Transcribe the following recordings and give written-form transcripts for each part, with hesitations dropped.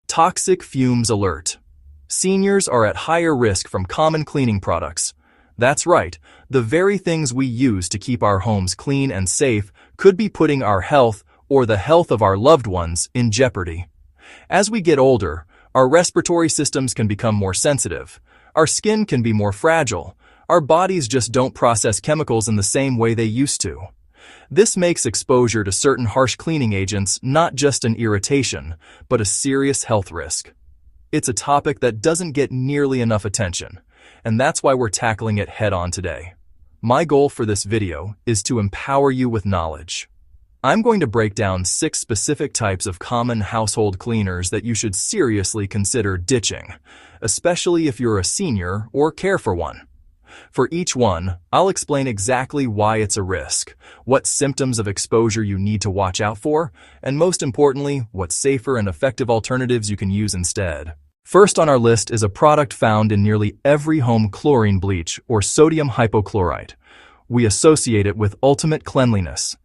Toxic fumes alert. Seniors are at higher risk from common cleaning products. That's right, the very things we use to keep our homes clean and safe could be putting our health or the health of our loved ones in jeopardy. As we get older, our respiratory systems can become more sensitive. Our skin can be more fragile. Our bodies just don't process chemicals in the same way they used to. This makes exposure to certain harsh cleaning agents not just an irritation, but a serious health risk. It's a topic that doesn't get nearly enough attention, and that's why we're tackling it head-on today. My goal for this video is to empower you with knowledge. I'm going to break down 6 specific types of common household cleaners that you should seriously consider ditching, especially if you're a senior or care for one. For each one, I'll explain exactly why it's a risk, what symptoms of exposure you need to watch out for, and most importantly, what safer and effective alternatives you can use instead. First on our list is a product found in nearly every home: chlorine bleach or sodium hypochlorite. We associate it with ultimate cleanliness,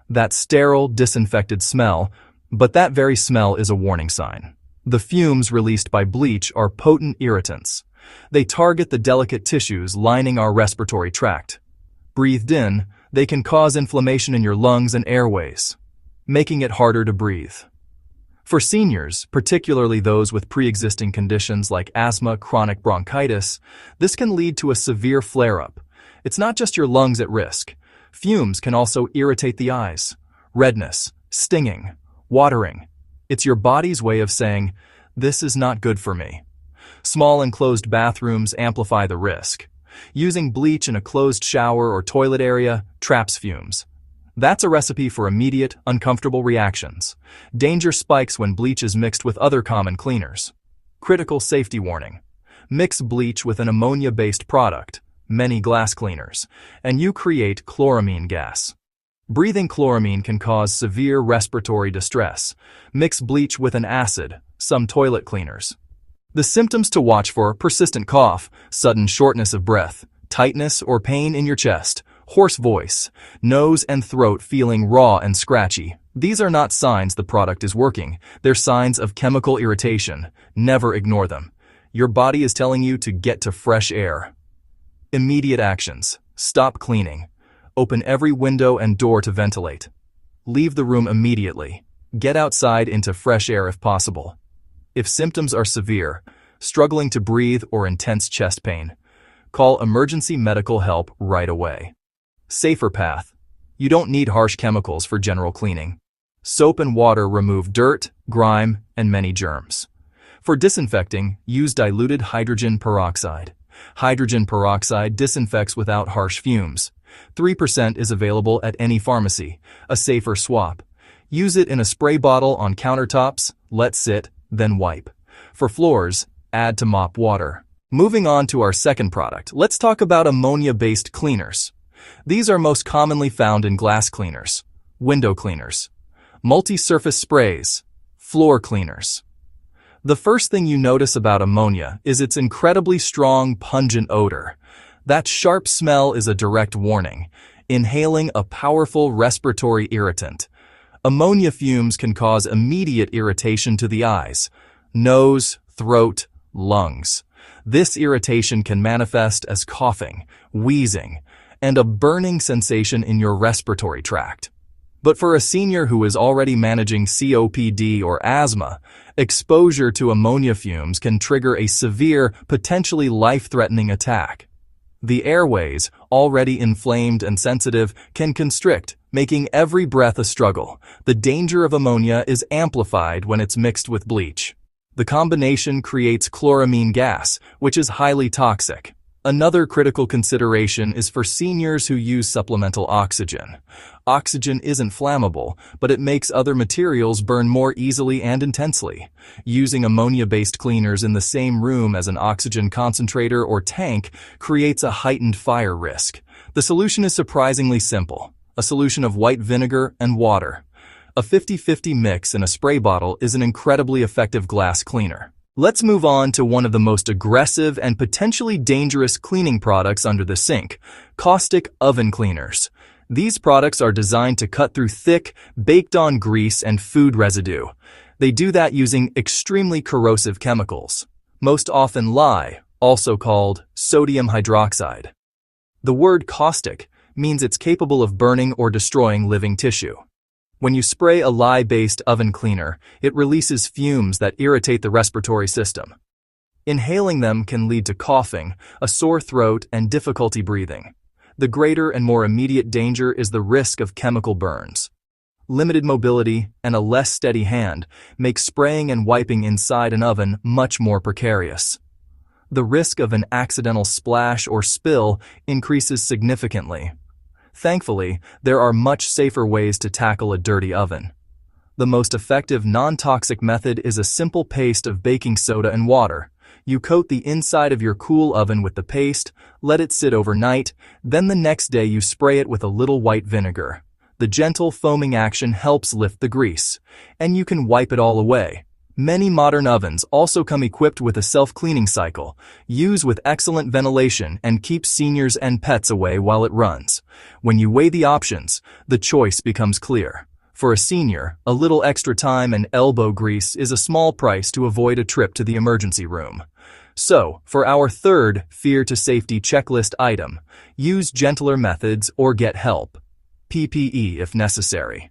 that sterile, disinfected smell, but that very smell is a warning sign. The fumes released by bleach are potent irritants. They target the delicate tissues lining our respiratory tract. Breathed in, they can cause inflammation in your lungs and airways, making it harder to breathe. For seniors, particularly those with pre-existing conditions like asthma, chronic bronchitis, this can lead to a severe flare-up. It's not just your lungs at risk. Fumes can also irritate the eyes, redness, stinging, watering. It's your body's way of saying, "This is not good for me." Small enclosed bathrooms amplify the risk. Using bleach in a closed shower or toilet area traps fumes. That's a recipe for immediate, uncomfortable reactions. Danger spikes when bleach is mixed with other common cleaners. Critical safety warning. Mix bleach with an ammonia-based product, many glass cleaners, and you create chloramine gas. Breathing chloramine can cause severe respiratory distress. Mix bleach with an acid, some toilet cleaners. The symptoms to watch for: persistent cough, sudden shortness of breath, tightness or pain in your chest, hoarse voice, nose and throat feeling raw and scratchy. These are not signs the product is working. They're signs of chemical irritation. Never ignore them. Your body is telling you to get to fresh air. Immediate actions. Stop cleaning. Open every window and door to ventilate. Leave the room immediately. Get outside into fresh air if possible. If symptoms are severe, struggling to breathe or intense chest pain, call emergency medical help right away. Safer path. You don't need harsh chemicals for general cleaning. Soap and water remove dirt, grime, and many germs. For disinfecting, use diluted hydrogen peroxide. Hydrogen peroxide disinfects without harsh fumes. 3% is available at any pharmacy, a safer swap. Use it in a spray bottle on countertops, let sit, then wipe. For floors, add to mop water. Moving on to our second product, let's talk about ammonia-based cleaners. These are most commonly found in glass cleaners, window cleaners, multi-surface sprays, floor cleaners. The first thing you notice about ammonia is its incredibly strong, pungent odor. That sharp smell is a direct warning, inhaling a powerful respiratory irritant. Ammonia fumes can cause immediate irritation to the eyes, nose, throat, lungs. This irritation can manifest as coughing, wheezing, and a burning sensation in your respiratory tract. But for a senior who is already managing COPD or asthma, exposure to ammonia fumes can trigger a severe, potentially life-threatening attack. The airways, already inflamed and sensitive, can constrict, making every breath a struggle. The danger of ammonia is amplified when it's mixed with bleach. The combination creates chloramine gas, which is highly toxic. Another critical consideration is for seniors who use supplemental oxygen. Oxygen isn't flammable, but it makes other materials burn more easily and intensely. Using ammonia-based cleaners in the same room as an oxygen concentrator or tank creates a heightened fire risk. The solution is surprisingly simple: a solution of white vinegar and water. A 50-50 mix in a spray bottle is an incredibly effective glass cleaner. Let's move on to one of the most aggressive and potentially dangerous cleaning products under the sink: caustic oven cleaners. These products are designed to cut through thick, baked-on grease and food residue. They do that using extremely corrosive chemicals, most often lye, also called sodium hydroxide. The word caustic means it's capable of burning or destroying living tissue. When you spray a lye-based oven cleaner, it releases fumes that irritate the respiratory system. Inhaling them can lead to coughing, a sore throat, and difficulty breathing. The greater and more immediate danger is the risk of chemical burns. Limited mobility and a less steady hand make spraying and wiping inside an oven much more precarious. The risk of an accidental splash or spill increases significantly. Thankfully, there are much safer ways to tackle a dirty oven. The most effective non-toxic method is a simple paste of baking soda and water. You coat the inside of your cool oven with the paste, let it sit overnight, then the next day you spray it with a little white vinegar. The gentle foaming action helps lift the grease, and you can wipe it all away. Many modern ovens also come equipped with a self-cleaning cycle. Use with excellent ventilation and keep seniors and pets away while it runs. When you weigh the options, the choice becomes clear. For a senior, a little extra time and elbow grease is a small price to avoid a trip to the emergency room. So, for our third fear to safety checklist item, use gentler methods or get help. PPE if necessary.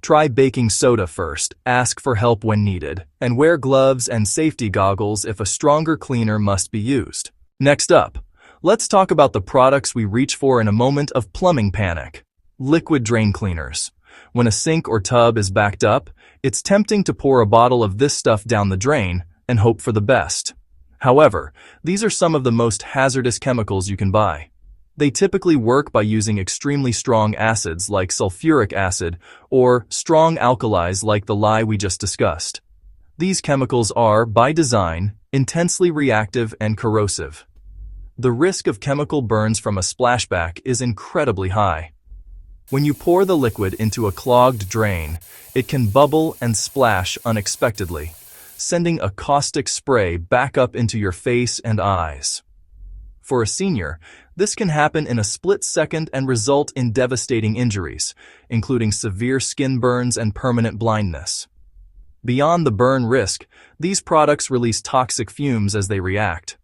Try baking soda first, ask for help when needed, and wear gloves and safety goggles if a stronger cleaner must be used. Next up, let's talk about the products we reach for in a moment of plumbing panic. Liquid drain cleaners. When a sink or tub is backed up, it's tempting to pour a bottle of this stuff down the drain and hope for the best. However, these are some of the most hazardous chemicals you can buy. They typically work by using extremely strong acids like sulfuric acid or strong alkalis like the lye we just discussed. These chemicals are, by design, intensely reactive and corrosive. The risk of chemical burns from a splashback is incredibly high. When you pour the liquid into a clogged drain, it can bubble and splash unexpectedly, sending a caustic spray back up into your face and eyes. For a senior, this can happen in a split second and result in devastating injuries, including severe skin burns and permanent blindness. Beyond the burn risk, these products release toxic fumes as they react.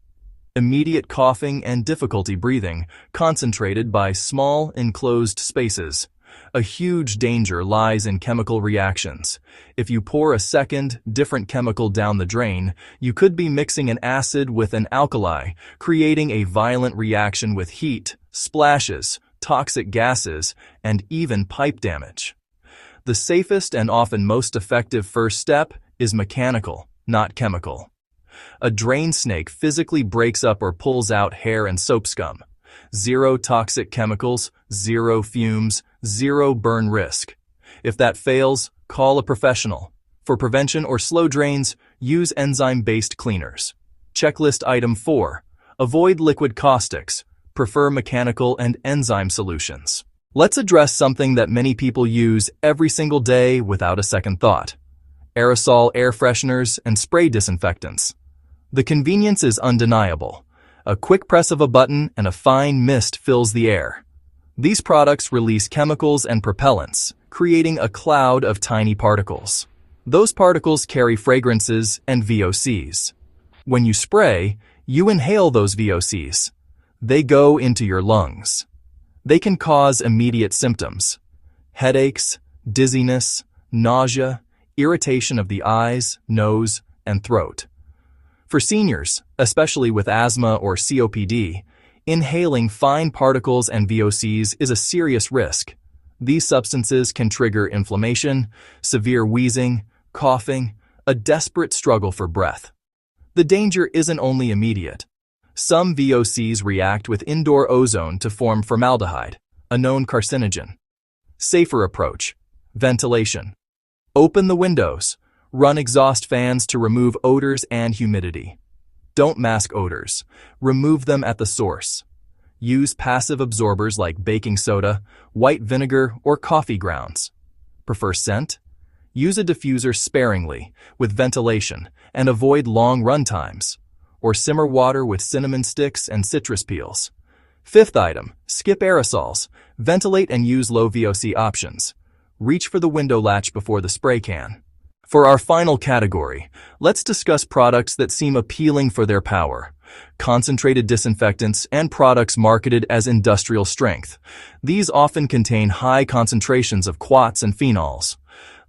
Immediate coughing and difficulty breathing, concentrated by small, enclosed spaces. A huge danger lies in chemical reactions. If you pour a second, different chemical down the drain, you could be mixing an acid with an alkali, creating a violent reaction with heat, splashes, toxic gases, and even pipe damage. The safest and often most effective first step is mechanical, not chemical. A drain snake physically breaks up or pulls out hair and soap scum. Zero toxic chemicals, zero fumes, zero burn risk. If that fails, call a professional. For prevention or slow drains, use enzyme-based cleaners. Checklist item 4. Avoid liquid caustics. Prefer mechanical and enzyme solutions. Let's address something that many people use every single day without a second thought. Aerosol air fresheners and spray disinfectants. The convenience is undeniable. A quick press of a button and a fine mist fills the air. These products release chemicals and propellants, creating a cloud of tiny particles. Those particles carry fragrances and VOCs. When you spray, you inhale those VOCs. They go into your lungs. They can cause immediate symptoms: headaches, dizziness, nausea, irritation of the eyes, nose, and throat. For seniors, especially with asthma or COPD, inhaling fine particles and VOCs is a serious risk. These substances can trigger inflammation, severe wheezing, coughing, a desperate struggle for breath. The danger isn't only immediate. Some VOCs react with indoor ozone to form formaldehyde, a known carcinogen. Safer approach: ventilation. Open the windows. Run exhaust fans to remove odors and humidity. Don't mask odors. Remove them at the source. Use passive absorbers like baking soda, white vinegar, or coffee grounds. Prefer scent? Use a diffuser sparingly, with ventilation, and avoid long run times. Or simmer water with cinnamon sticks and citrus peels. Fifth item, skip aerosols. Ventilate and use low VOC options. Reach for the window latch before the spray can. For our final category, let's discuss products that seem appealing for their power. Concentrated disinfectants and products marketed as industrial strength. These often contain high concentrations of quats and phenols.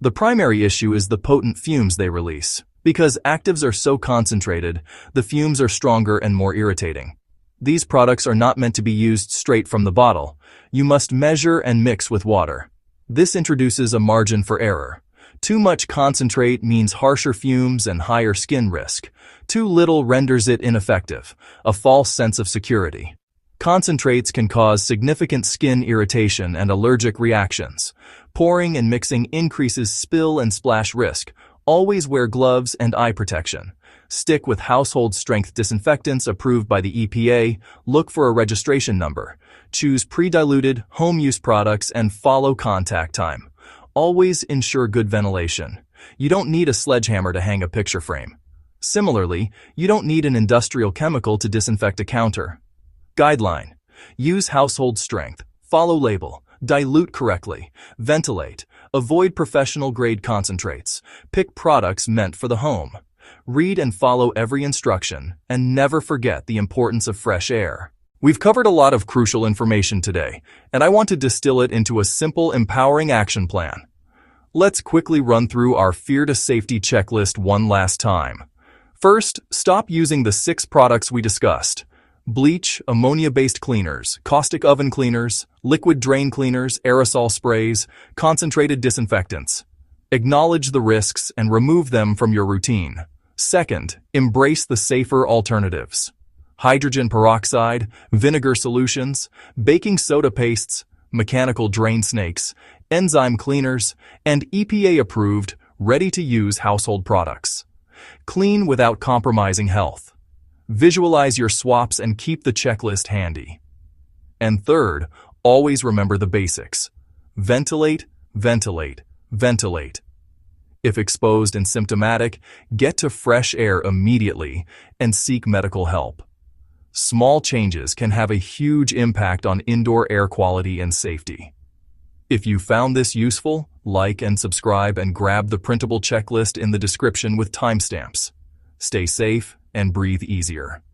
The primary issue is the potent fumes they release. Because actives are so concentrated, the fumes are stronger and more irritating. These products are not meant to be used straight from the bottle. You must measure and mix with water. This introduces a margin for error. Too much concentrate means harsher fumes and higher skin risk. Too little renders it ineffective, a false sense of security. Concentrates can cause significant skin irritation and allergic reactions. Pouring and mixing increases spill and splash risk. Always wear gloves and eye protection. Stick with household strength disinfectants approved by the EPA. Look for a registration number. Choose pre-diluted, home-use products and follow contact time. Always ensure good ventilation. You don't need a sledgehammer to hang a picture frame. Similarly, you don't need an industrial chemical to disinfect a counter. Guideline: use household strength. Follow label. Dilute correctly. Ventilate. Avoid professional-grade concentrates. Pick products meant for the home. Read and follow every instruction, and never forget the importance of fresh air. We've covered a lot of crucial information today, and I want to distill it into a simple, empowering action plan. Let's quickly run through our Fear to Safety checklist one last time. First, stop using the 6 products we discussed: bleach, ammonia-based cleaners, caustic oven cleaners, liquid drain cleaners, aerosol sprays, concentrated disinfectants. Acknowledge the risks and remove them from your routine. Second, embrace the safer alternatives: hydrogen peroxide, vinegar solutions, baking soda pastes, mechanical drain snakes, enzyme cleaners, and EPA-approved, ready-to-use household products. Clean without compromising health. Visualize your swaps and keep the checklist handy. And third, always remember the basics. Ventilate, ventilate, ventilate. If exposed and symptomatic, get to fresh air immediately and seek medical help. Small changes can have a huge impact on indoor air quality and safety. If you found this useful, like and subscribe and grab the printable checklist in the description with timestamps. Stay safe and breathe easier.